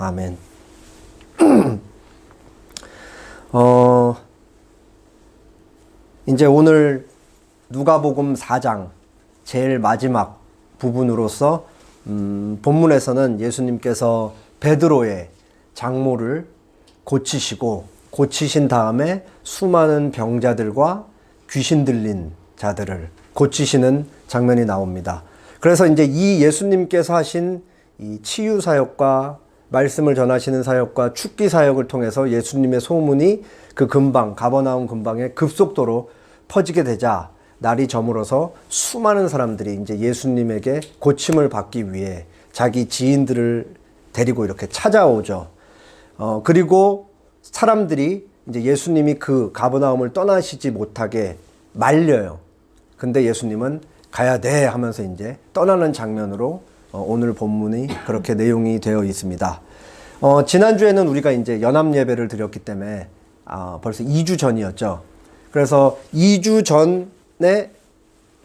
아멘. 이제 오늘 누가복음 4장 제일 마지막 부분으로서 본문에서는 예수님께서 베드로의 장모를 고치신 다음에 수많은 병자들과 귀신 들린 자들을 고치시는 장면이 나옵니다. 그래서 이제 이 예수님께서 하신 이 치유 사역과 말씀을 전하시는 사역과 축기 사역을 통해서 예수님의 소문이 그 근방, 가버나움 근방에 급속도로 퍼지게 되자 날이 저물어서 수많은 사람들이 이제 예수님에게 고침을 받기 위해 자기 지인들을 데리고 이렇게 찾아오죠. 그리고 사람들이 이제 예수님이 그 가버나움을 떠나시지 못하게 말려요. 근데 예수님은 가야 돼 하면서 이제 떠나는 장면으로 오늘 본문이 그렇게 내용이 되어 있습니다. 지난주에는 우리가 이제 연합 예배를 드렸기 때문에 벌써 2주 전이었죠. 그래서 2주 전에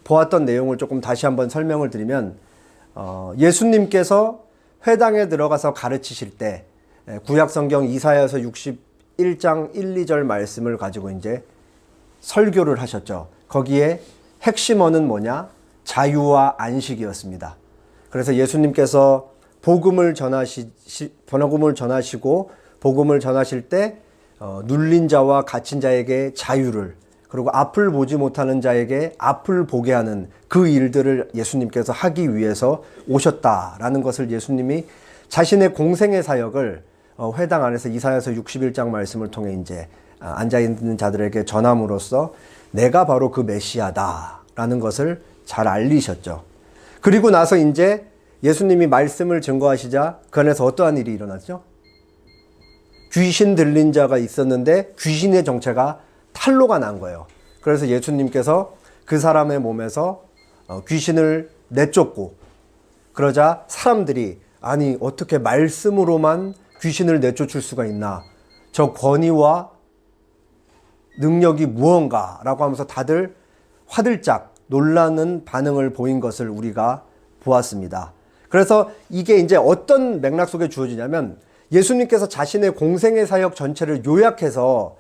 보았던 내용을 조금 다시 한번 설명을 드리면 예수님께서 회당에 들어가서 가르치실 때 구약성경 이사야서 61장 1, 2절 말씀을 가지고 이제 설교를 하셨죠. 거기에 핵심어는 뭐냐? 자유와 안식이었습니다. 그래서 예수님께서 복음을 전하시고 복음을 전하실 때 눌린 자와 갇힌 자에게 자유를, 그리고 앞을 보지 못하는 자에게 앞을 보게 하는 그 일들을 예수님께서 하기 위해서 오셨다라는 것을 예수님이 자신의 공생의 사역을 회당 안에서 이사야서 61장 말씀을 통해 이제 앉아있는 자들에게 전함으로써 내가 바로 그 메시아다라는 것을 잘 알리셨죠. 그리고 나서 이제 예수님이 말씀을 증거하시자 그 안에서 어떠한 일이 일어났죠? 귀신 들린 자가 있었는데 귀신의 정체가 탈로가 난 거예요. 그래서 예수님께서 그 사람의 몸에서 귀신을 내쫓고, 그러자 사람들이 아니 어떻게 말씀으로만 귀신을 내쫓을 수가 있나, 저 권위와 능력이 무언가 라고 하면서 다들 화들짝 놀라는 반응을 보인 것을 우리가 보았습니다. 그래서 이게 이제 어떤 맥락 속에 주어지냐면 예수님께서 자신의 공생의 사역 전체를 요약해서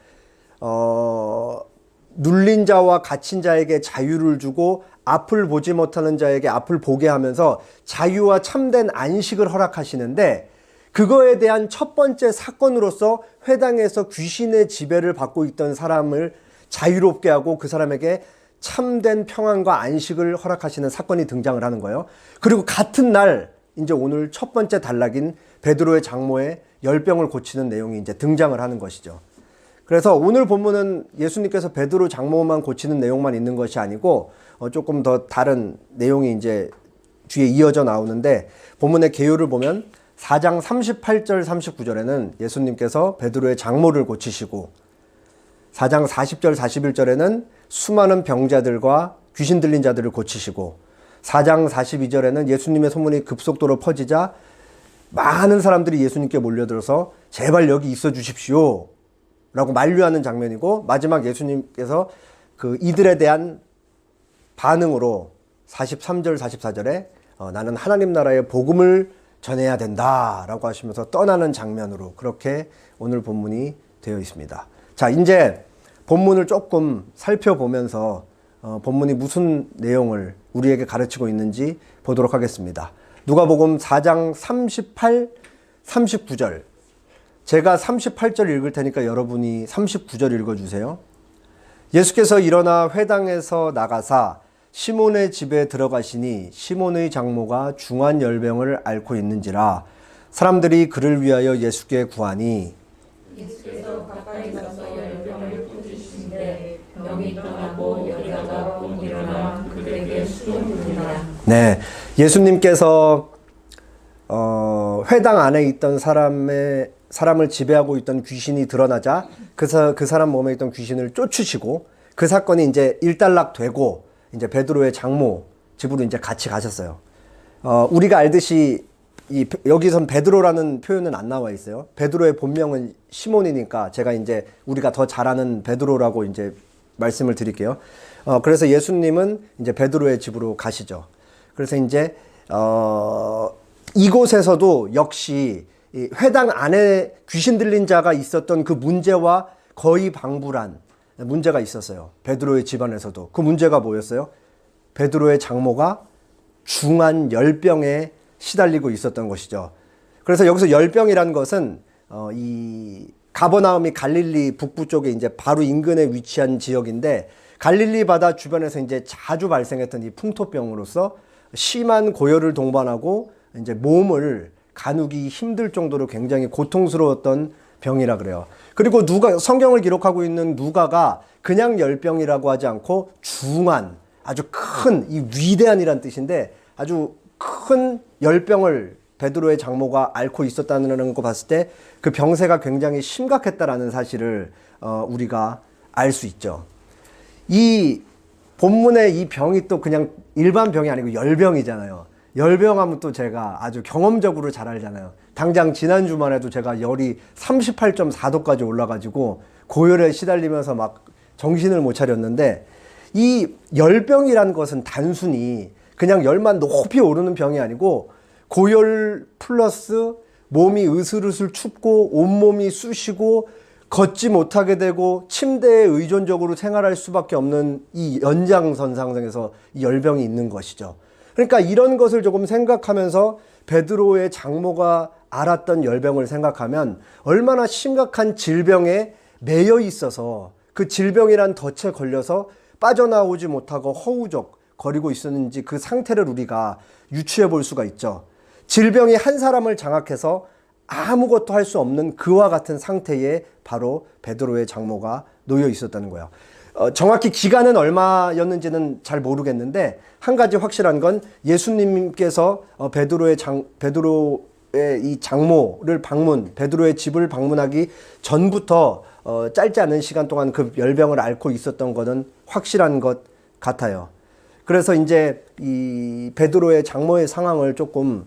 눌린 자와 갇힌 자에게 자유를 주고 앞을 보지 못하는 자에게 앞을 보게 하면서 자유와 참된 안식을 허락하시는데, 그거에 대한 첫 번째 사건으로서 회당에서 귀신의 지배를 받고 있던 사람을 자유롭게 하고 그 사람에게 참된 평안과 안식을 허락하시는 사건이 등장을 하는 거예요. 그리고 같은 날 이제 오늘 첫 번째 단락인 베드로의 장모의 열병을 고치는 내용이 이제 등장을 하는 것이죠. 그래서 오늘 본문은 예수님께서 베드로 장모만 고치는 내용만 있는 것이 아니고 조금 더 다른 내용이 이제 뒤에 이어져 나오는데, 본문의 개요를 보면 4장 38절 39절에는 예수님께서 베드로의 장모를 고치시고, 4장 40절 41절에는 수많은 병자들과 귀신 들린 자들을 고치시고, 4장 42절에는 예수님의 소문이 급속도로 퍼지자 많은 사람들이 예수님께 몰려들어서 제발 여기 있어 주십시오 라고 만류하는 장면이고, 마지막 예수님께서 그 이들에 대한 반응으로 43절 44절에 나는 하나님 나라의 복음을 전해야 된다라고 하시면서 떠나는 장면으로 그렇게 오늘 본문이 되어 있습니다. 자, 이제 본문을 조금 살펴보면서 본문이 무슨 내용을 우리에게 가르치고 있는지 보도록 하겠습니다. 누가복음 4장 38, 39절. 제가 38절 읽을 테니까 여러분이 39절 읽어주세요. 예수께서 일어나 회당에서 나가사 시몬의 집에 들어가시니 시몬의 장모가 중한 열병을 앓고 있는지라 사람들이 그를 위하여 예수께 구하니, 예수께서 가까이 가서 열병을 고치시는데 병이 떠나고 여자가 곧 일어나 그들에게 수종드니라. 네, 예수님께서 회당 안에 있던 사람을 지배하고 있던 귀신이 드러나자 그 사람 몸에 있던 귀신을 쫓으시고, 그 사건이 이제 일단락되고 이제 베드로의 장모 집으로 이제 같이 가셨어요. 우리가 알듯이 여기선 베드로라는 표현은 안 나와 있어요. 베드로의 본명은 시몬이니까 제가 이제 우리가 더 잘 아는 베드로라고 이제 말씀을 드릴게요. 그래서 예수님은 이제 베드로의 집으로 가시죠. 그래서 이제 이곳에서도 역시 이 회당 안에 귀신 들린 자가 있었던 그 문제와 거의 방불한 문제가 있었어요. 베드로의 집안에서도. 그 문제가 뭐였어요? 베드로의 장모가 중한 열병에 시달리고 있었던 것이죠. 그래서 여기서 열병이란 것은 이 가버나움이 갈릴리 북부 쪽에 이제 바로 인근에 위치한 지역인데, 갈릴리 바다 주변에서 이제 자주 발생했던 이 풍토병으로서 심한 고열을 동반하고 이제 몸을 가누기 힘들 정도로 굉장히 고통스러웠던 병이라 그래요. 그리고 성경을 기록하고 있는 누가가 그냥 열병이라고 하지 않고 중한, 아주 큰, 이 위대한이란 뜻인데 아주 큰 열병을 베드로의 장모가 앓고 있었다는 거 봤을 때 그 병세가 굉장히 심각했다라는 사실을 우리가 알 수 있죠. 이 본문의 이 병이 또 그냥 일반 병이 아니고 열병이잖아요. 열병하면 또 제가 아주 경험적으로 잘 알잖아요. 당장 지난주만 해도 제가 열이 38.4도까지 올라가지고 고열에 시달리면서 막 정신을 못 차렸는데, 이 열병이란 것은 단순히 그냥 열만 높이 오르는 병이 아니고 고열 플러스 몸이 으슬으슬 춥고 온몸이 쑤시고 걷지 못하게 되고 침대에 의존적으로 생활할 수밖에 없는 이 연장선상에서 이 열병이 있는 것이죠. 그러니까 이런 것을 조금 생각하면서 베드로의 장모가 앓았던 열병을 생각하면 얼마나 심각한 질병에 매여 있어서 그 질병이란 덫에 걸려서 빠져나오지 못하고 허우적 거리고 있었는지 그 상태를 우리가 유추해 볼 수가 있죠. 질병이 한 사람을 장악해서 아무것도 할 수 없는 그와 같은 상태에 바로 베드로의 장모가 놓여 있었다는 거예요. 정확히 기간은 얼마였는지는 잘 모르겠는데, 한 가지 확실한 건 예수님께서 베드로의 이 장모를 베드로의 집을 방문하기 전부터 짧지 않은 시간 동안 그 열병을 앓고 있었던 것은 확실한 것 같아요. 그래서 이제 이 베드로의 장모의 상황을 조금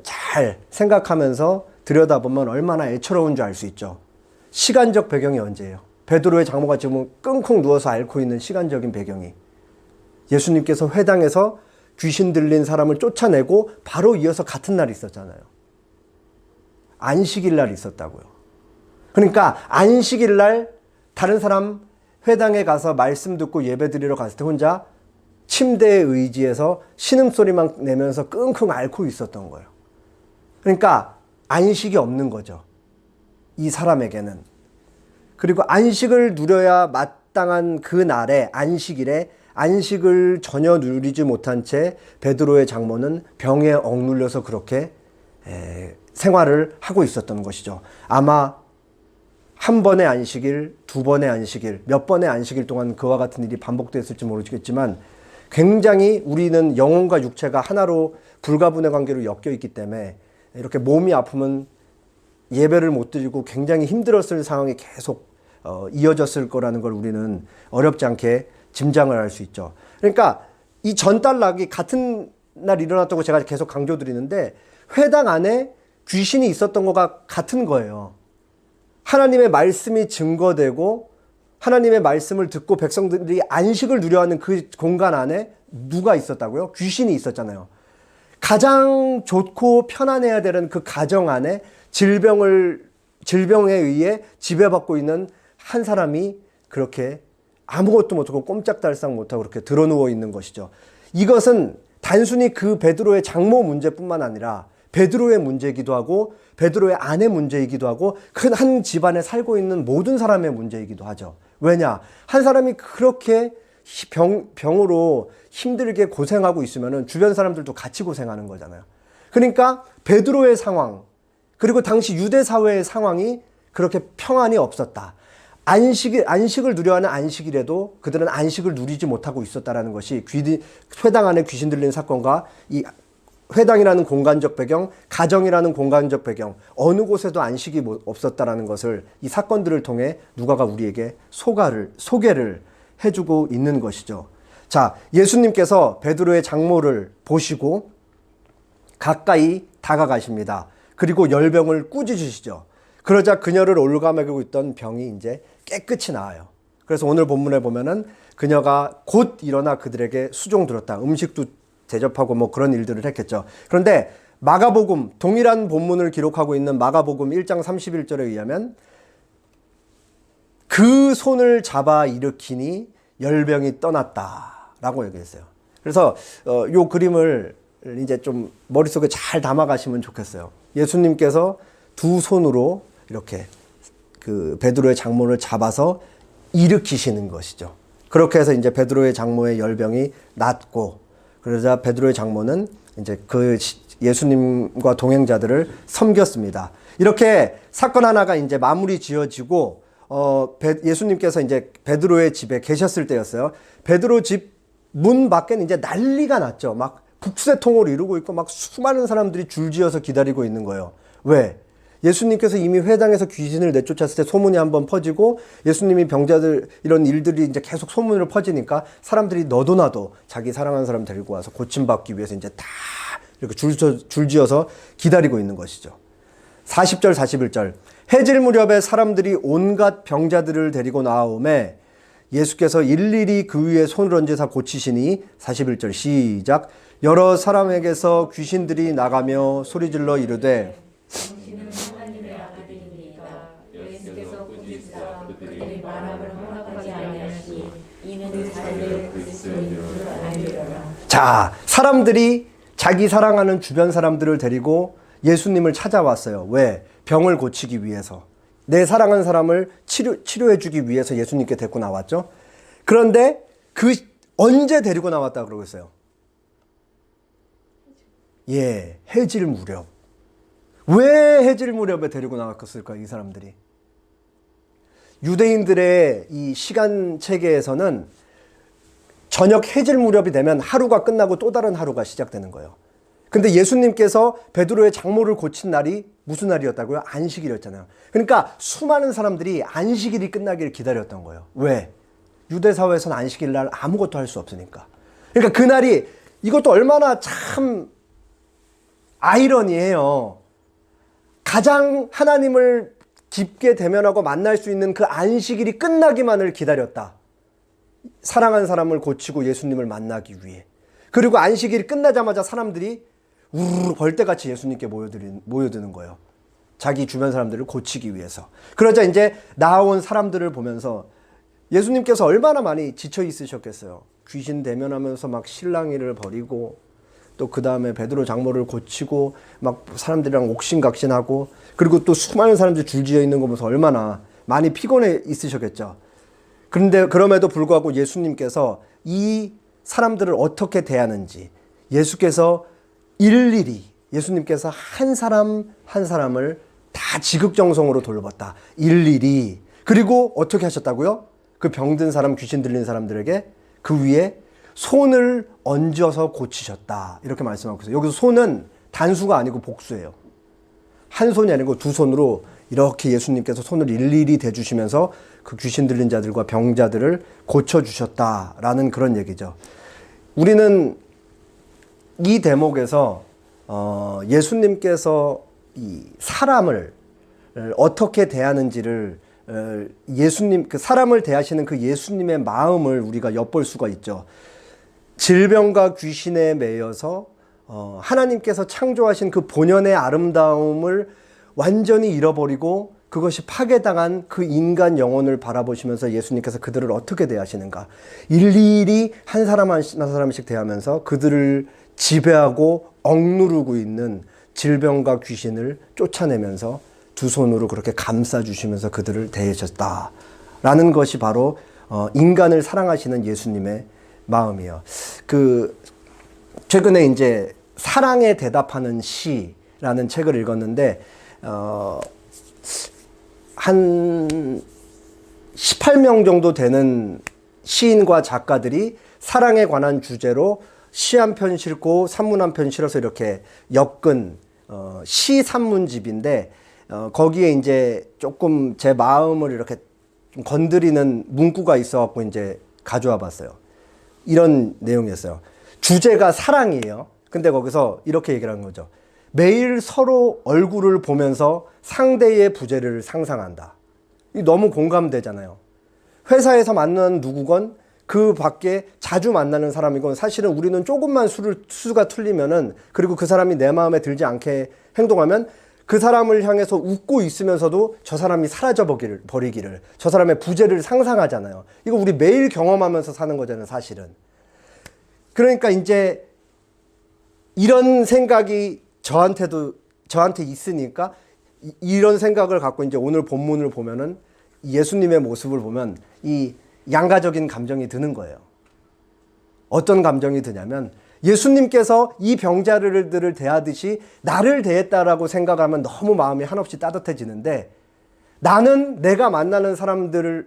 잘 생각하면서 들여다보면 얼마나 애처로운 줄 알 수 있죠. 시간적 배경이 언제예요? 베드로의 장모가 지금 끙끙 누워서 앓고 있는 시간적인 배경이 예수님께서 회당에서 귀신 들린 사람을 쫓아내고 바로 이어서 같은 날이 있었잖아요. 안식일 날 있었다고요. 그러니까 안식일 날 다른 사람 회당에 가서 말씀 듣고 예배 드리러 갔을 때 혼자 침대에 의지해서 신음소리만 내면서 끙끙 앓고 있었던 거예요. 그러니까 안식이 없는 거죠, 이 사람에게는. 그리고 안식을 누려야 마땅한 그 날에, 안식일에 안식을 전혀 누리지 못한 채 베드로의 장모는 병에 억눌려서 그렇게 생활을 하고 있었던 것이죠. 아마 한 번의 안식일, 두 번의 안식일, 몇 번의 안식일 동안 그와 같은 일이 반복됐을지 모르겠지만 굉장히 우리는 영혼과 육체가 하나로 불가분의 관계로 엮여 있기 때문에 이렇게 몸이 아프면 예배를 못 드리고 굉장히 힘들었을 상황이 계속 이어졌을 거라는 걸 우리는 어렵지 않게 짐작을 할 수 있죠. 그러니까 이 전달락이 같은 날 일어났다고 제가 계속 강조드리는데, 회당 안에 귀신이 있었던 거가 같은 거예요. 하나님의 말씀이 증거되고 하나님의 말씀을 듣고 백성들이 안식을 누려하는 그 공간 안에 누가 있었다고요? 귀신이 있었잖아요. 가장 좋고 편안해야 되는 그 가정 안에 질병에 의해 지배받고 있는 한 사람이 그렇게 아무것도 못하고 꼼짝달싹 못하고 그렇게 드러누워 있는 것이죠. 이것은 단순히 그 베드로의 장모 문제뿐만 아니라 베드로의 문제이기도 하고 베드로의 아내 문제이기도 하고 큰 한 집안에 살고 있는 모든 사람의 문제이기도 하죠. 왜냐? 한 사람이 그렇게 병으로 힘들게 고생하고 있으면 주변 사람들도 같이 고생하는 거잖아요. 그러니까 베드로의 상황, 그리고 당시 유대 사회의 상황이 그렇게 평안이 없었다. 안식을 누려하는 안식일에도 그들은 안식을 누리지 못하고 있었다라는 것이 회당 안에 귀신 들린 사건과 이 회당이라는 공간적 배경, 가정이라는 공간적 배경, 어느 곳에도 안식이 없었다라는 것을 이 사건들을 통해 누가가 우리에게 소개를 해주고 있는 것이죠. 자, 예수님께서 베드로의 장모를 보시고 가까이 다가가십니다. 그리고 열병을 꾸짖으시죠. 그러자 그녀를 올가매고 있던 병이 이제 깨끗이 나아요. 그래서 오늘 본문에 보면은 그녀가 곧 일어나 그들에게 수종 들었다. 음식도 대접하고 뭐 그런 일들을 했겠죠. 그런데 마가복음, 동일한 본문을 기록하고 있는 마가복음 1장 31절에 의하면 그 손을 잡아 일으키니 열병이 떠났다라고 얘기했어요. 그래서 요 그림을 이제 좀 머릿속에 잘 담아가시면 좋겠어요. 예수님께서 두 손으로 이렇게 그 베드로의 장모를 잡아서 일으키시는 것이죠. 그렇게 해서 이제 베드로의 장모의 열병이 낫고, 그러자 베드로의 장모는 이제 그 예수님과 동행자들을 섬겼습니다. 이렇게 사건 하나가 이제 마무리 지어지고, 예수님께서 이제 베드로의 집에 계셨을 때였어요. 베드로 집 문 밖에는 이제 난리가 났죠. 막 북새통을 이루고 있고 막 수많은 사람들이 줄지어서 기다리고 있는 거예요. 왜? 예수님께서 이미 회당에서 귀신을 내쫓았을 때 소문이 한번 퍼지고, 예수님이 병자들 이런 일들이 이제 계속 소문으로 퍼지니까 사람들이 너도 나도 자기 사랑하는 사람 데리고 와서 고침받기 위해서 이제 다 이렇게 줄지어서 기다리고 있는 것이죠. 40절 41절 해질 무렵에 사람들이 온갖 병자들을 데리고 나오매 예수께서 일일이 그 위에 손을 얹으사 고치시니, 41절 시작. 여러 사람에게서 귀신들이 나가며 소리질러 이르되 당신은 하나님의 아들이니까 예수께서 꾸짖사 그들이 말함을 허락하지 아니하시니 이는 자기의 그리스도인 줄 알리라. 자, 사람들이 자기 사랑하는 주변 사람들을 데리고 예수님을 찾아왔어요. 왜? 병을 고치기 위해서. 내 사랑하는 사람을 치료해주기 위해서 예수님께 데리고 나왔죠. 그런데 언제 데리고 나왔다 그러고 있어요? 예, 해질 무렵. 왜 해질 무렵에 데리고 나왔을까, 이 사람들이? 유대인들의 이 시간 체계에서는 저녁 해질 무렵이 되면 하루가 끝나고 또 다른 하루가 시작되는 거예요. 근데 예수님께서 베드로의 장모를 고친 날이 무슨 날이었다고요? 안식일이었잖아요. 그러니까 수많은 사람들이 안식일이 끝나기를 기다렸던 거예요. 왜? 유대 사회에서는 안식일 날 아무것도 할 수 없으니까. 그러니까 그날이, 이것도 얼마나 참 아이러니해요. 가장 하나님을 깊게 대면하고 만날 수 있는 그 안식일이 끝나기만을 기다렸다. 사랑하는 사람을 고치고 예수님을 만나기 위해. 그리고 안식일이 끝나자마자 사람들이 우르르 벌떼같이 예수님께 모여드는 거예요. 자기 주변 사람들을 고치기 위해서. 그러자 이제 나온 사람들을 보면서 예수님께서 얼마나 많이 지쳐 있으셨겠어요. 귀신 대면하면서 막 실랑이를 벌이고, 또 그 다음에 베드로 장모를 고치고 막 사람들이랑 옥신각신하고, 그리고 또 수많은 사람들이 줄지어 있는 거 보면서 얼마나 많이 피곤해 있으셨겠죠. 그런데 그럼에도 불구하고 예수님께서 이 사람들을 어떻게 대하는지, 예수께서 일일이, 예수님께서 한 사람 한 사람을 다 지극정성으로 돌봤다. 일일이. 그리고 어떻게 하셨다고요? 그 병든 사람, 귀신 들린 사람들에게 그 위에 손을 얹어서 고치셨다. 이렇게 말씀하고 있어요. 여기서 손은 단수가 아니고 복수예요. 한 손이 아니고 두 손으로 이렇게 예수님께서 손을 일일이 대주시면서 그 귀신 들린 자들과 병자들을 고쳐주셨다라는 그런 얘기죠. 우리는 이 대목에서 예수님께서 이 사람을 어떻게 대하는지를, 예수님, 그 사람을 대하시는 그 예수님의 마음을 우리가 엿볼 수가 있죠. 질병과 귀신에 매여서 하나님께서 창조하신 그 본연의 아름다움을 완전히 잃어버리고 그것이 파괴당한 그 인간 영혼을 바라보시면서 예수님께서 그들을 어떻게 대하시는가. 일일이 한 사람 한 사람씩 대하면서 그들을 지배하고 억누르고 있는 질병과 귀신을 쫓아내면서 두 손으로 그렇게 감싸주시면서 그들을 대하셨다라는 것이 바로 인간을 사랑하시는 예수님의 마음이에요. 최근에 이제 사랑에 대답하는 시라는 책을 읽었는데, 한 18명 정도 되는 시인과 작가들이 사랑에 관한 주제로 시 한 편 싣고 산문 한 편 실어서 이렇게 엮은 시 산문집인데, 거기에 이제 조금 제 마음을 이렇게 좀 건드리는 문구가 있어갖고 이제 가져와 봤어요. 이런 내용이었어요. 주제가 사랑이에요. 근데 거기서 이렇게 얘기를 하는 거죠. 매일 서로 얼굴을 보면서 상대의 부재를 상상한다. 이 너무 공감되잖아요. 회사에서 만난 누구건 그 밖에 자주 만나는 사람이고 사실은 우리는 조금만 수가 틀리면은 그리고 그 사람이 내 마음에 들지 않게 행동하면 그 사람을 향해서 웃고 있으면서도 저 사람이 버리기를 저 사람의 부재를 상상하잖아요. 이거 우리 매일 경험하면서 사는 거잖아요, 사실은. 그러니까 이제 이런 생각이 저한테 있으니까 이런 생각을 갖고 이제 오늘 본문을 보면은 예수님의 모습을 보면 이 양가적인 감정이 드는 거예요. 어떤 감정이 드냐면 예수님께서 이 병자들을 대하듯이 나를 대했다라고 생각하면 너무 마음이 한없이 따뜻해지는데 나는 내가 만나는 사람들에게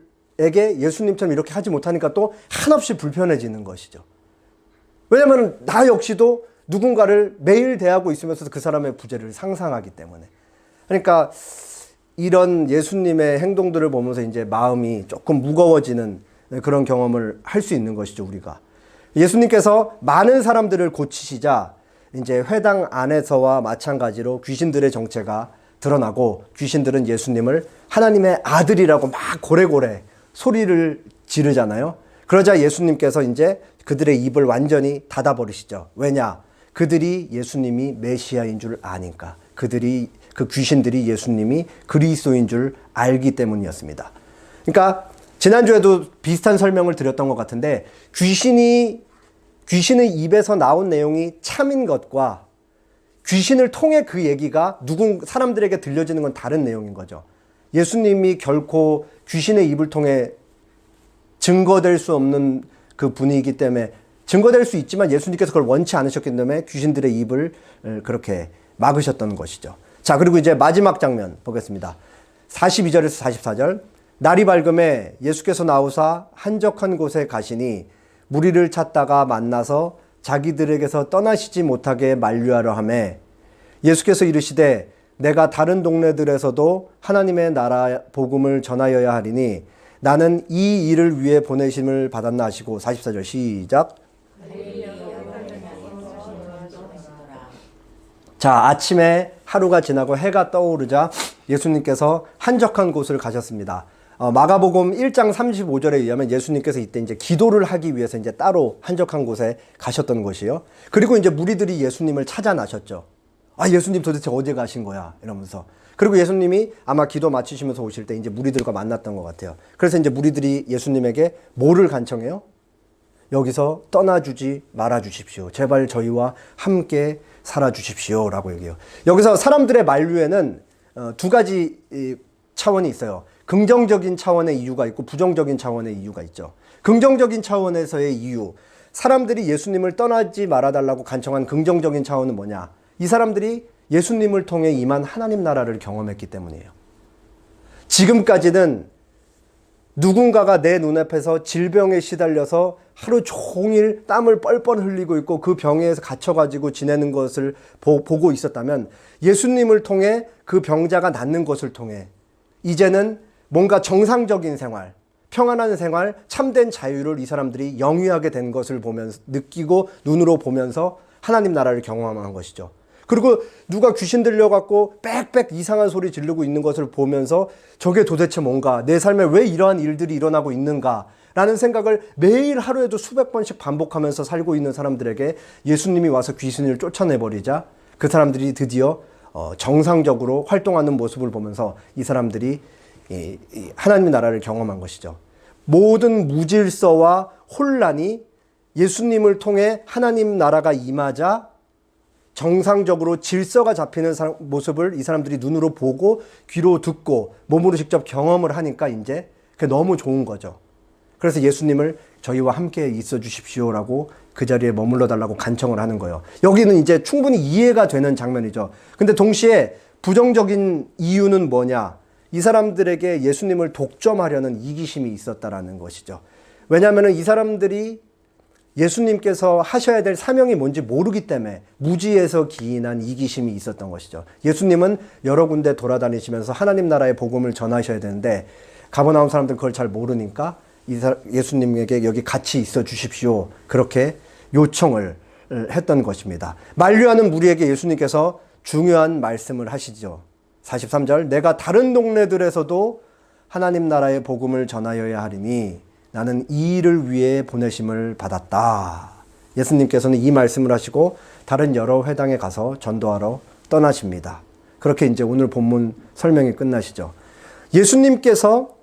예수님처럼 이렇게 하지 못하니까 또 한없이 불편해지는 것이죠. 왜냐하면 나 역시도 누군가를 매일 대하고 있으면서 그 사람의 부재를 상상하기 때문에. 그러니까 이런 예수님의 행동들을 보면서 이제 마음이 조금 무거워지는 그런 경험을 할 수 있는 것이죠, 우리가. 예수님께서 많은 사람들을 고치시자 이제 회당 안에서와 마찬가지로 귀신들의 정체가 드러나고 귀신들은 예수님을 하나님의 아들이라고 막 고래고래 소리를 지르잖아요. 그러자 예수님께서 이제 그들의 입을 완전히 닫아버리시죠. 왜냐? 그들이 예수님이 메시아인 줄 아니까. 그 귀신들이 예수님이 그리스도인 줄 알기 때문이었습니다. 그러니까 지난주에도 비슷한 설명을 드렸던 것 같은데 귀신의 입에서 나온 내용이 참인 것과 귀신을 통해 그 얘기가 사람들에게 들려지는 건 다른 내용인 거죠. 예수님이 결코 귀신의 입을 통해 증거될 수 없는 그 분이기 때문에 증거될 수 있지만 예수님께서 그걸 원치 않으셨기 때문에 귀신들의 입을 그렇게 막으셨던 것이죠. 자, 그리고 이제 마지막 장면 보겠습니다. 42절에서 44절. 날이 밝음에 예수께서 나오사 한적한 곳에 가시니 무리를 찾다가 만나서 자기들에게서 떠나시지 못하게 만류하려 하매 예수께서 이르시되 내가 다른 동네들에서도 하나님의 나라 복음을 전하여야 하리니 나는 이 일을 위해 보내심을 받았나 하시고 44절 시작. 자, 아침에 하루가 지나고 해가 떠오르자 예수님께서 한적한 곳을 가셨습니다. 마가복음 1장 35절에 의하면 예수님께서 이때 이제 기도를 하기 위해서 이제 따로 한적한 곳에 가셨던 것이요. 그리고 이제 무리들이 예수님을 찾아 나셨죠. 아, 예수님 도대체 어디 가신 거야? 이러면서. 그리고 예수님이 아마 기도 마치시면서 오실 때 이제 무리들과 만났던 것 같아요. 그래서 이제 무리들이 예수님에게 뭐를 간청해요? 여기서 떠나주지 말아 주십시오. 제발 저희와 함께 살아 주십시오. 라고 얘기해요. 여기서 사람들의 만류에는 두 가지 차원이 있어요. 긍정적인 차원의 이유가 있고 부정적인 차원의 이유가 있죠. 긍정적인 차원에서의 이유, 사람들이 예수님을 떠나지 말아달라고 간청한 긍정적인 차원은 뭐냐? 이 사람들이 예수님을 통해 임한 하나님 나라를 경험했기 때문이에요. 지금까지는 누군가가 내 눈앞에서 질병에 시달려서 하루 종일 땀을 뻘뻘 흘리고 있고 그 병에 갇혀가지고 지내는 것을 보고 있었다면 예수님을 통해 그 병자가 낫는 것을 통해 이제는 뭔가 정상적인 생활, 평안한 생활, 참된 자유를 이 사람들이 영위하게 된 것을 보면서 느끼고 눈으로 보면서 하나님 나라를 경험한 것이죠. 그리고 누가 귀신 들려갖고 빽빽 이상한 소리 지르고 있는 것을 보면서 저게 도대체 뭔가, 내 삶에 왜 이러한 일들이 일어나고 있는가 라는 생각을 매일 하루에도 수백 번씩 반복하면서 살고 있는 사람들에게 예수님이 와서 귀신을 쫓아내버리자 그 사람들이 드디어 정상적으로 활동하는 모습을 보면서 이 사람들이 하나님의 나라를 경험한 것이죠. 모든 무질서와 혼란이 예수님을 통해 하나님 나라가 임하자 정상적으로 질서가 잡히는 모습을 이 사람들이 눈으로 보고 귀로 듣고 몸으로 직접 경험을 하니까 이제 그게 너무 좋은 거죠. 그래서 예수님을 저희와 함께 있어 주십시오라고 그 자리에 머물러 달라고 간청을 하는 거예요. 여기는 이제 충분히 이해가 되는 장면이죠. 근데 동시에 부정적인 이유는 뭐냐? 이 사람들에게 예수님을 독점하려는 이기심이 있었다라는 것이죠. 왜냐하면 이 사람들이 예수님께서 하셔야 될 사명이 뭔지 모르기 때문에 무지에서 기인한 이기심이 있었던 것이죠. 예수님은 여러 군데 돌아다니시면서 하나님 나라의 복음을 전하셔야 되는데 가버나움 사람들은 그걸 잘 모르니까 예수님에게 여기 같이 있어 주십시오. 그렇게 요청을 했던 것입니다. 만류하는 무리에게 예수님께서 중요한 말씀을 하시죠. 43절, 내가 다른 동네들에서도 하나님 나라의 복음을 전하여야 하리니 나는 이 일을 위해 보내심을 받았다. 예수님께서는 이 말씀을 하시고 다른 여러 회당에 가서 전도하러 떠나십니다. 그렇게 이제 오늘 본문 설명이 끝나시죠. 예수님께서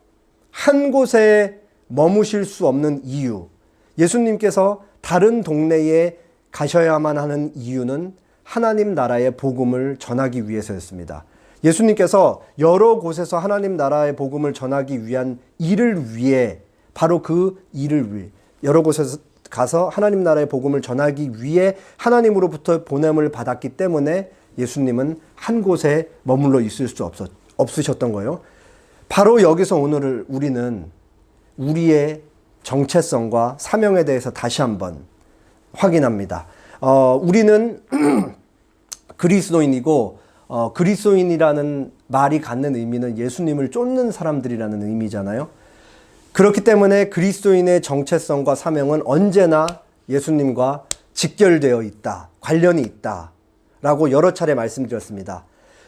한 곳에 머무실 수 없는 이유, 예수님께서 다른 동네에 가셔야만 하는 이유는 하나님 나라의 복음을 전하기 위해서였습니다. 예수님께서 여러 곳에서 하나님 나라의 복음을 전하기 위한 일을 위해, 바로 그 일을 위해 여러 곳에서 가서 하나님 나라의 복음을 전하기 위해 하나님으로부터 보냄을 받았기 때문에 예수님은 한 곳에 머물러 있을 수 없으셨던 거예요. 바로 여기서 오늘 우리는 우리의 정체성과 사명에 대해서 다시 한번 확인합니다. 우리는 그리스도인이고, 그리스도인이라는 말이 갖는 의미는 예수님을 쫓는 사람들이라는 의미잖아요. 그렇기 때문에 그리스도인의 정체성과 사명은 언제나 예수님과 직결되어 있다, 관련이 있다 라고 여러 차례 말씀드렸습니다.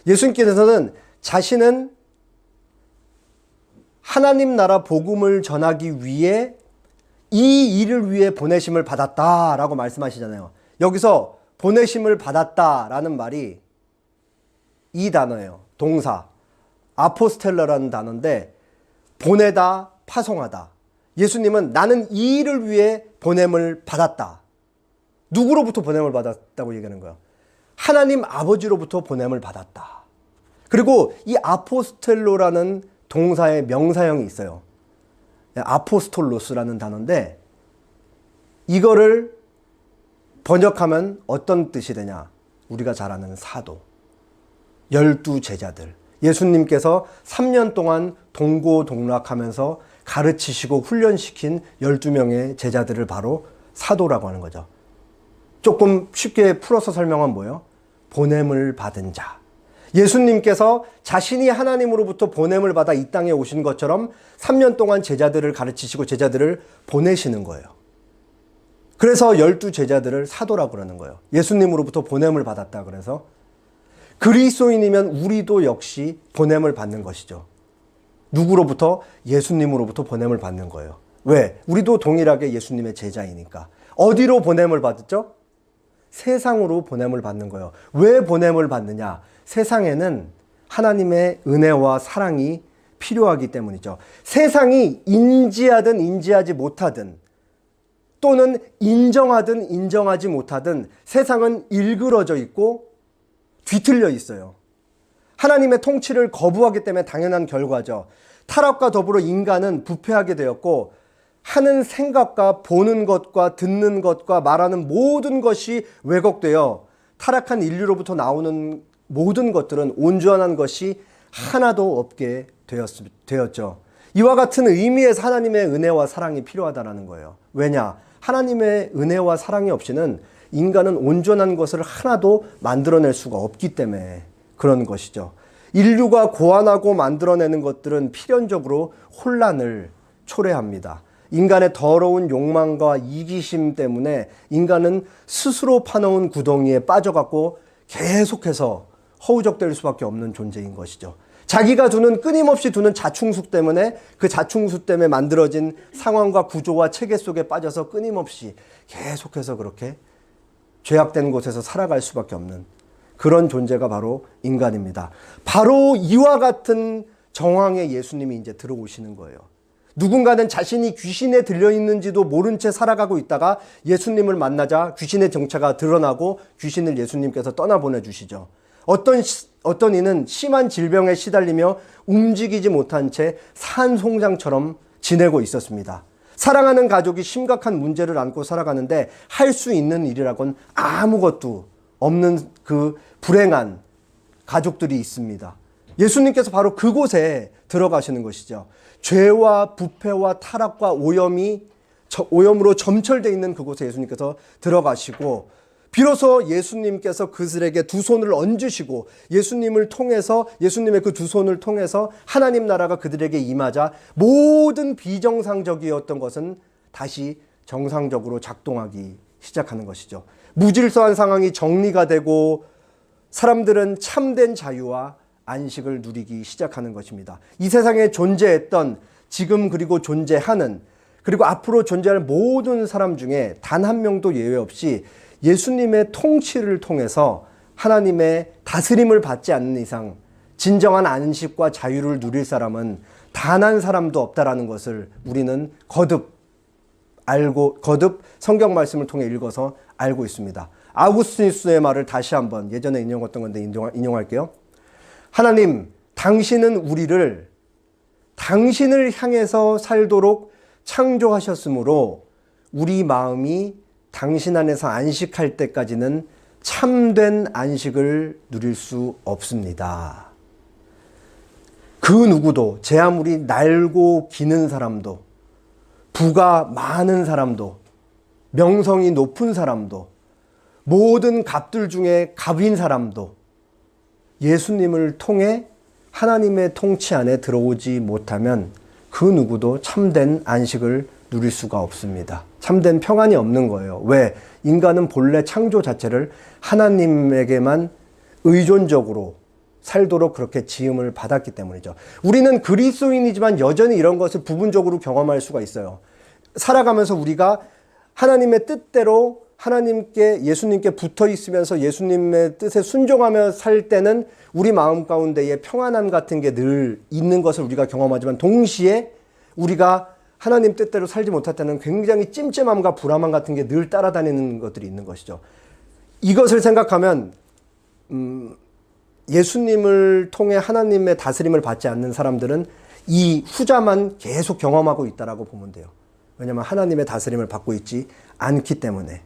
예수님께서는 자신은 하나님 나라 복음을 전하기 위해 이 일을 위해 보내심을 받았다라고 말씀하시잖아요. 여기서 보내심을 받았다라는 말이 이 단어예요. 동사 아포스텔러라는 단어인데, 보내다, 파송하다. 예수님은 나는 이 일을 위해 보냄을 받았다. 누구로부터 보냄을 받았다고 얘기하는 거예요? 하나님 아버지로부터 보냄을 받았다. 그리고 이 아포스텔로라는 동사의 명사형이 있어요. 아포스톨로스라는 단어인데, 이거를 번역하면 어떤 뜻이 되냐? 우리가 잘 아는 사도, 12제자들. 예수님께서 3년 동안 동고동락하면서 가르치시고 훈련시킨 12명의 제자들을 바로 사도라고 하는 거죠. 조금 쉽게 풀어서 설명하면 뭐예요? 보냄을 받은 자. 예수님께서 자신이 하나님으로부터 보냄을 받아 이 땅에 오신 것처럼 3년 동안 제자들을 가르치시고 제자들을 보내시는 거예요. 그래서 12제자들을 사도라고 그러는 거예요. 예수님으로부터 보냄을 받았다 그래서. 그리스도인이면 우리도 역시 보냄을 받는 것이죠. 누구로부터? 예수님으로부터 보냄을 받는 거예요. 왜? 우리도 동일하게 예수님의 제자이니까. 어디로 보냄을 받았죠? 세상으로 보냄을 받는 거예요. 왜 보냄을 받느냐? 세상에는 하나님의 은혜와 사랑이 필요하기 때문이죠. 세상이 인지하든 인지하지 못하든, 또는 인정하든 인정하지 못하든 세상은 일그러져 있고 뒤틀려 있어요. 하나님의 통치를 거부하기 때문에 당연한 결과죠. 타락과 더불어 인간은 부패하게 되었고, 하는 생각과 보는 것과 듣는 것과 말하는 모든 것이 왜곡되어 타락한 인류로부터 나오는 모든 것들은 온전한 것이 하나도 없게 되었죠. 이와 같은 의미에서 하나님의 은혜와 사랑이 필요하다는 거예요. 왜냐? 하나님의 은혜와 사랑이 없이는 인간은 온전한 것을 하나도 만들어낼 수가 없기 때문에 그런 것이죠. 인류가 고안하고 만들어내는 것들은 필연적으로 혼란을 초래합니다. 인간의 더러운 욕망과 이기심 때문에 인간은 스스로 파놓은 구덩이에 빠져갖고 계속해서 허우적될 수밖에 없는 존재인 것이죠. 자기가 끊임없이 두는 자충수 때문에, 그 자충수 때문에 만들어진 상황과 구조와 체계 속에 빠져서 끊임없이 계속해서 그렇게 죄악된 곳에서 살아갈 수밖에 없는 그런 존재가 바로 인간입니다. 바로 이와 같은 정황에 예수님이 이제 들어오시는 거예요. 누군가는 자신이 귀신에 들려있는지도 모른 채 살아가고 있다가 예수님을 만나자 귀신의 정체가 드러나고 귀신을 예수님께서 떠나보내주시죠. 어떤 이는 심한 질병에 시달리며 움직이지 못한 채 산송장처럼 지내고 있었습니다. 사랑하는 가족이 심각한 문제를 안고 살아가는데 할 수 있는 일이라곤 아무것도 없는 그 불행한 가족들이 있습니다. 예수님께서 바로 그곳에 들어가시는 것이죠. 죄와 부패와 타락과 오염으로 점철되어 있는 그곳에 예수님께서 들어가시고, 비로소 예수님께서 그들에게 두 손을 얹으시고 예수님의 그 두 손을 통해서 하나님 나라가 그들에게 임하자 모든 비정상적이었던 것은 다시 정상적으로 작동하기 시작하는 것이죠. 무질서한 상황이 정리가 되고 사람들은 참된 자유와 안식을 누리기 시작하는 것입니다. 이 세상에 존재했던, 지금 그리고 존재하는, 그리고 앞으로 존재할 모든 사람 중에 단 한 명도 예외 없이 예수님의 통치를 통해서 하나님의 다스림을 받지 않는 이상 진정한 안식과 자유를 누릴 사람은 단 한 사람도 없다라는 것을 우리는 거듭 성경 말씀을 통해 읽어서 알고 있습니다. 아우구스티누스의 말을 다시 한번 예전에 인용했던 건데 인용할게요. 하나님, 당신은 우리를 당신을 향해서 살도록 창조하셨으므로 우리 마음이 당신 안에서 안식할 때까지는 참된 안식을 누릴 수 없습니다. 그 누구도 제 아무리 날고 기는 사람도 부가 많은 사람도 명성이 높은 사람도 모든 갑들 중에 갑인 사람도 예수님을 통해 하나님의 통치 안에 들어오지 못하면 그 누구도 참된 안식을 누릴 수가 없습니다. 참된 평안이 없는 거예요. 왜? 인간은 본래 창조 자체를 하나님에게만 의존적으로 살도록 그렇게 지음을 받았기 때문이죠. 우리는 그리스도인이지만 여전히 이런 것을 부분적으로 경험할 수가 있어요. 살아가면서 우리가 하나님의 뜻대로 하나님께 예수님께 붙어 있으면서 예수님의 뜻에 순종하며 살 때는 우리 마음 가운데에 평안함 같은 게 늘 있는 것을 우리가 경험하지만 동시에 우리가 하나님 뜻대로 살지 못할 때는 굉장히 찜찜함과 불안함 같은 게 늘 따라다니는 것들이 있는 것이죠. 이것을 생각하면 예수님을 통해 하나님의 다스림을 받지 않는 사람들은 이 후자만 계속 경험하고 있다라고 보면 돼요. 왜냐하면 하나님의 다스림을 받고 있지 않기 때문에.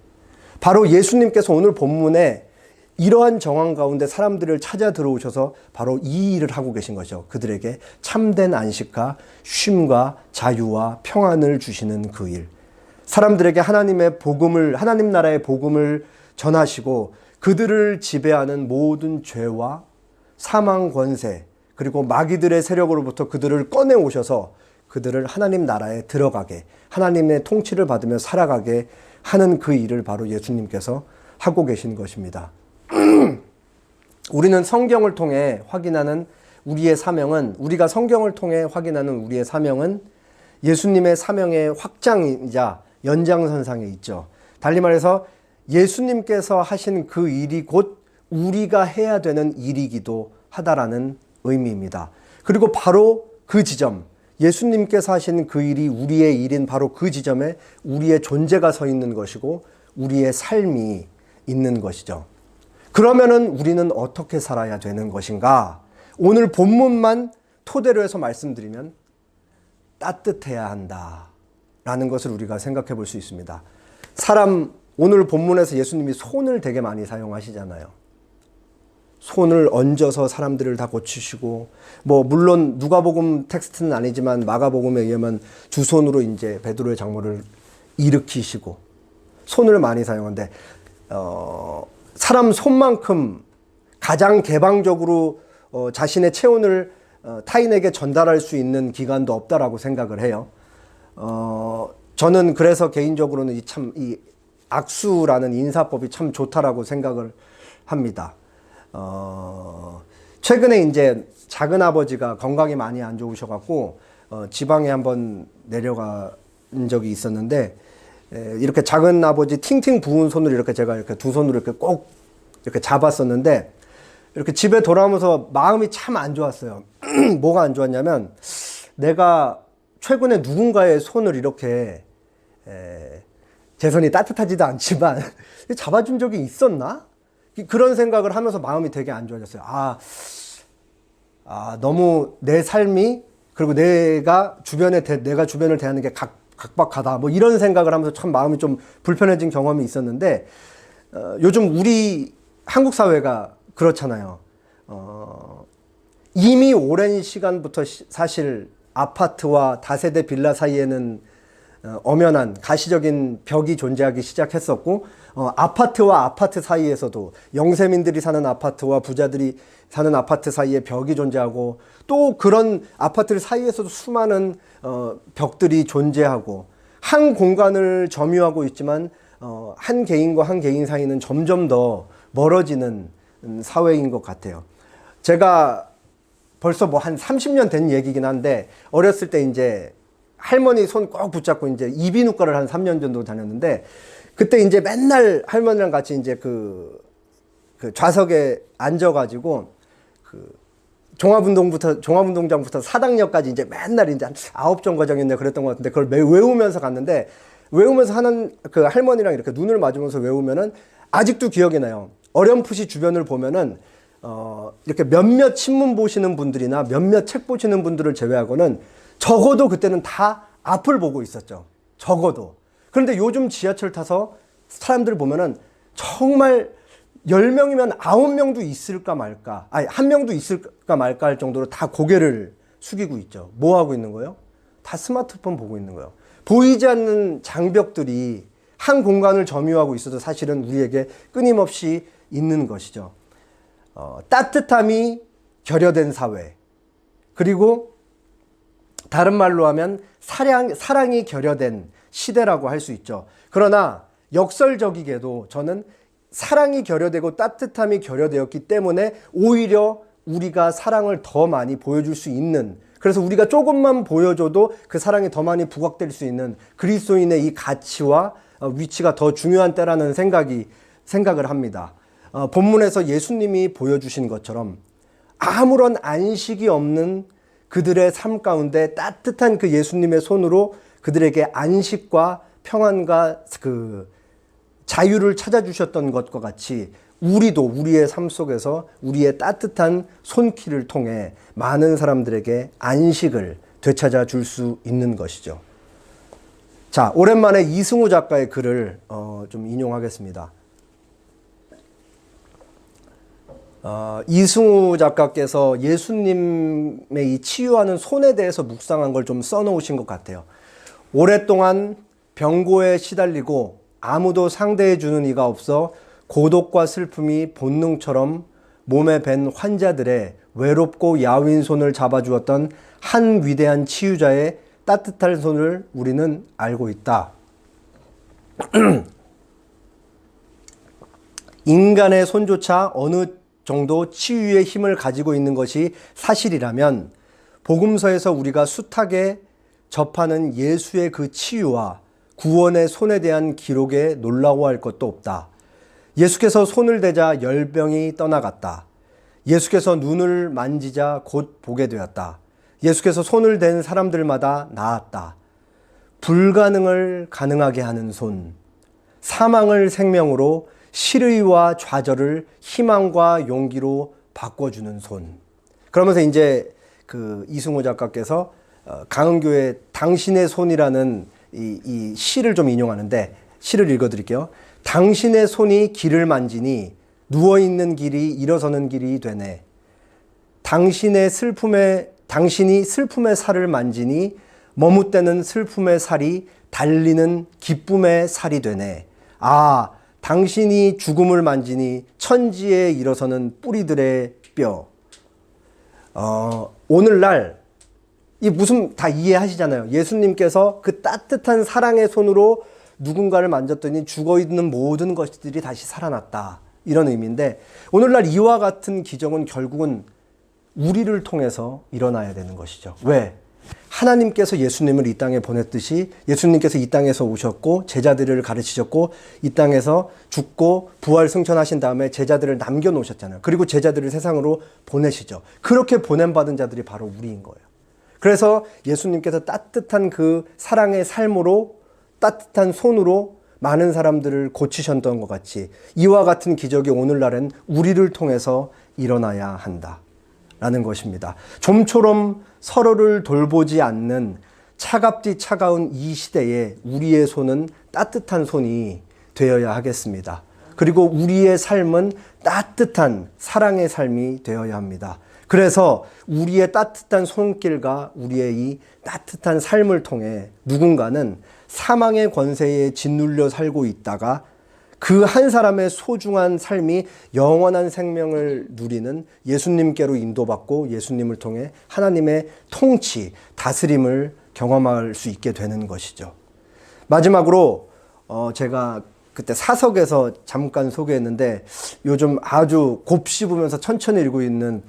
바로 예수님께서 오늘 본문에 이러한 정황 가운데 사람들을 찾아 들어오셔서 바로 이 일을 하고 계신 거죠. 그들에게 참된 안식과 쉼과 자유와 평안을 주시는 그 일. 사람들에게 하나님의 복음을, 하나님 나라의 복음을 전하시고 그들을 지배하는 모든 죄와 사망 권세 그리고 마귀들의 세력으로부터 그들을 꺼내 오셔서 그들을 하나님 나라에 들어가게 하나님의 통치를 받으며 살아가게 하는 그 일을 바로 예수님께서 하고 계신 것입니다. 우리는 성경을 통해 확인하는 우리의 사명은 우리가 성경을 통해 확인하는 우리의 사명은 예수님의 사명의 확장이자 연장선상에 있죠. 달리 말해서 예수님께서 하신 그 일이 곧 우리가 해야 되는 일이기도 하다라는 의미입니다. 그리고 바로 그 지점, 예수님께서 하신 그 일이 우리의 일인 바로 그 지점에 우리의 존재가 서 있는 것이고 우리의 삶이 있는 것이죠. 그러면은 우리는 어떻게 살아야 되는 것인가? 오늘 본문만 토대로 해서 말씀드리면 따뜻해야 한다라는 것을 우리가 생각해 볼 수 있습니다. 오늘 본문에서 예수님이 손을 되게 많이 사용하시잖아요. 손을 얹어서 사람들을 다 고치시고, 물론 누가복음 텍스트는 아니지만 마가복음에 의하면 두 손으로 이제 베드로의 장모를 일으키시고, 손을 많이 사용하는데, 사람 손만큼 가장 개방적으로 자신의 체온을 타인에게 전달할 수 있는 기관도 없다라고 생각을 해요. 저는 그래서 개인적으로는 이 악수라는 인사법이 참 좋다라고 생각을 합니다. 최근에 이제 작은 아버지가 건강이 많이 안 좋으셔갖고 지방에 한번 내려간 적이 있었는데 이렇게 작은 아버지 팅팅 부은 손을 이렇게 제가 이렇게 두 손으로 이렇게 꼭 이렇게 잡았었는데 이렇게 집에 돌아오면서 마음이 참 안 좋았어요. 뭐가 안 좋았냐면 내가 최근에 누군가의 손을 이렇게 제 손이 따뜻하지도 않지만 잡아준 적이 있었나? 그런 생각을 하면서 마음이 되게 안 좋아졌어요. 너무 내 삶이 그리고 내가 주변을 대하는 게 각박하다. 이런 생각을 하면서 참 마음이 좀 불편해진 경험이 있었는데 요즘 우리 한국 사회가 그렇잖아요. 이미 오랜 시간부터 사실 아파트와 다세대 빌라 사이에는 엄연한 가시적인 벽이 존재하기 시작했었고 아파트와 아파트 사이에서도 영세민들이 사는 아파트와 부자들이 사는 아파트 사이에 벽이 존재하고 또 그런 아파트 사이에서도 수많은 벽들이 존재하고 한 공간을 점유하고 있지만 한 개인과 한 개인 사이는 점점 더 멀어지는 사회인 것 같아요. 제가 벌써 한 30년 된 얘기긴 한데 어렸을 때 이제 할머니 손 꼭 붙잡고 이제 이비인후과를 한 3년 정도 다녔는데, 그때 이제 맨날 할머니랑 같이 이제 그 좌석에 앉아가지고 종합운동장부터 사당역까지 이제 맨날 이제 한 9정거장인데 그랬던 것 같은데, 그걸 매우 외우면서 갔는데, 외우면서 하는 그 할머니랑 이렇게 눈을 마주면서 외우면은 아직도 기억이 나요. 어렴풋이 주변을 보면은 이렇게 몇몇 신문 보시는 분들이나 몇몇 책 보시는 분들을 제외하고는 적어도 그때는 다 앞을 보고 있었죠. 적어도. 그런데 요즘 지하철 타서 사람들 보면은 정말 10명이면 9명도 있을까 말까, 아니 1명도 있을까 말까 할 정도로 다 고개를 숙이고 있죠. 뭐 하고 있는 거예요? 다 스마트폰 보고 있는 거예요. 보이지 않는 장벽들이 한 공간을 점유하고 있어도 사실은 우리에게 끊임없이 있는 것이죠. 따뜻함이 결여된 사회, 그리고 다른 말로 하면 사랑이 결여된 시대라고 할 수 있죠. 그러나 역설적이게도 저는 사랑이 결여되고 따뜻함이 결여되었기 때문에 오히려 우리가 사랑을 더 많이 보여줄 수 있는, 그래서 우리가 조금만 보여줘도 그 사랑이 더 많이 부각될 수 있는 그리스도인의 이 가치와 위치가 더 중요한 때라는 생각을 합니다. 본문에서 예수님이 보여주신 것처럼 아무런 안식이 없는 그들의 삶 가운데 따뜻한 그 예수님의 손으로 그들에게 안식과 평안과 그 자유를 찾아주셨던 것과 같이 우리도 우리의 삶 속에서 우리의 따뜻한 손길을 통해 많은 사람들에게 안식을 되찾아 줄 수 있는 것이죠. 자, 오랜만에 이승우 작가의 글을 좀 인용하겠습니다. 이승우 작가께서 예수님의 이 치유하는 손에 대해서 묵상한 걸 좀 써놓으신 것 같아요. 오랫동안 병고에 시달리고 아무도 상대해 주는 이가 없어 고독과 슬픔이 본능처럼 몸에 밴 환자들의 외롭고 야윈 손을 잡아주었던 한 위대한 치유자의 따뜻한 손을 우리는 알고 있다. 인간의 손조차 어느 정도 치유의 힘을 가지고 있는 것이 사실이라면 복음서에서 우리가 숱하게 접하는 예수의 그 치유와 구원의 손에 대한 기록에 놀라워할 것도 없다. 예수께서 손을 대자 열병이 떠나갔다. 예수께서 눈을 만지자 곧 보게 되었다. 예수께서 손을 댄 사람들마다 나았다. 불가능을 가능하게 하는 손, 사망을 생명으로, 실의와 좌절을 희망과 용기로 바꿔주는 손. 그러면서 이제 그 이승우 작가께서 강은교의 당신의 손이라는 이 시를 좀 인용하는데, 시를 읽어드릴게요. 당신의 손이 길을 만지니 누워있는 길이 일어서는 길이 되네. 당신이 슬픔의 살을 만지니 머뭇대는 슬픔의 살이 달리는 기쁨의 살이 되네. 아, 당신이 죽음을 만지니 천지에 일어서는 뿌리들의 뼈. 오늘날 이 무슨 다 이해하시잖아요. 예수님께서 그 따뜻한 사랑의 손으로 누군가를 만졌더니 죽어있는 모든 것들이 다시 살아났다. 이런 의미인데, 오늘날 이와 같은 기적은 결국은 우리를 통해서 일어나야 되는 것이죠. 왜? 하나님께서 예수님을 이 땅에 보냈듯이 예수님께서 이 땅에서 오셨고 제자들을 가르치셨고 이 땅에서 죽고 부활 승천하신 다음에 제자들을 남겨놓으셨잖아요. 그리고 제자들을 세상으로 보내시죠. 그렇게 보냄받은 자들이 바로 우리인 거예요. 그래서 예수님께서 따뜻한 그 사랑의 삶으로, 따뜻한 손으로 많은 사람들을 고치셨던 것 같이 이와 같은 기적이 오늘날은 우리를 통해서 일어나야 한다라는 것입니다. 좀처럼 서로를 돌보지 않는 차갑디 차가운 이 시대에 우리의 손은 따뜻한 손이 되어야 하겠습니다. 그리고 우리의 삶은 따뜻한 사랑의 삶이 되어야 합니다. 그래서 우리의 따뜻한 손길과 우리의 이 따뜻한 삶을 통해 누군가는 사망의 권세에 짓눌려 살고 있다가 그 한 사람의 소중한 삶이 영원한 생명을 누리는 예수님께로 인도받고 예수님을 통해 하나님의 통치, 다스림을 경험할 수 있게 되는 것이죠. 마지막으로 제가 그때 사석에서 잠깐 소개했는데 요즘 아주 곱씹으면서 천천히 읽고 있는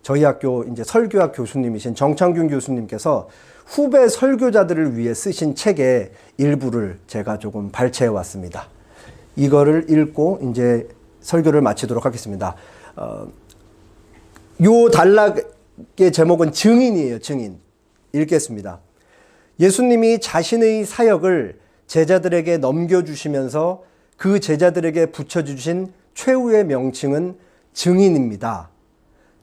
저희 학교 이제 설교학 교수님이신 정창균 교수님께서 후배 설교자들을 위해 쓰신 책의 일부를 제가 조금 발췌해 왔습니다. 이거를 읽고 이제 설교를 마치도록 하겠습니다. 요 단락의 제목은 증인이에요. 증인. 읽겠습니다. 예수님이 자신의 사역을 제자들에게 넘겨주시면서 그 제자들에게 붙여주신 최후의 명칭은 증인입니다.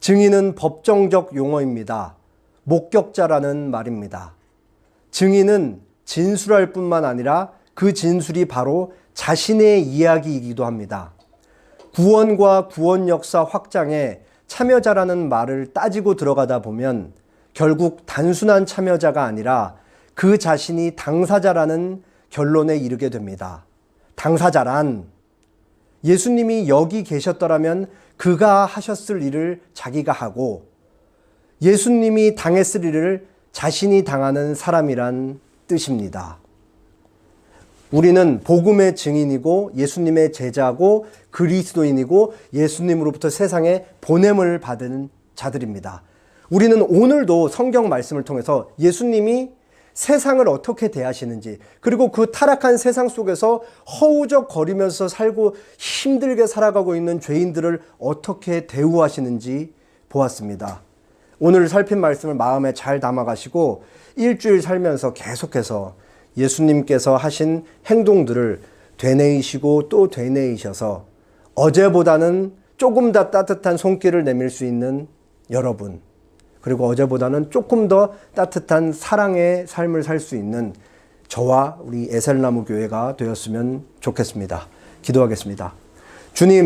증인은 법정적 용어입니다. 목격자라는 말입니다. 증인은 진술할 뿐만 아니라 그 진술이 바로 자신의 이야기이기도 합니다. 구원과 구원 역사 확장에 참여자라는 말을 따지고 들어가다 보면 결국 단순한 참여자가 아니라 그 자신이 당사자라는 결론에 이르게 됩니다. 당사자란 예수님이 여기 계셨더라면 그가 하셨을 일을 자기가 하고 예수님이 당했을 일을 자신이 당하는 사람이란 뜻입니다. 우리는 복음의 증인이고 예수님의 제자고 그리스도인이고 예수님으로부터 세상에 보냄을 받은 자들입니다. 우리는 오늘도 성경 말씀을 통해서 예수님이 세상을 어떻게 대하시는지, 그리고 그 타락한 세상 속에서 허우적거리면서 살고 힘들게 살아가고 있는 죄인들을 어떻게 대우하시는지 보았습니다. 오늘 살핀 말씀을 마음에 잘 담아가시고 일주일 살면서 계속해서 예수님께서 하신 행동들을 되뇌이시고 또 되뇌이셔서 어제보다는 조금 더 따뜻한 손길을 내밀 수 있는 여러분, 그리고 어제보다는 조금 더 따뜻한 사랑의 삶을 살 수 있는 저와 우리 에셀나무 교회가 되었으면 좋겠습니다. 기도하겠습니다. 주님,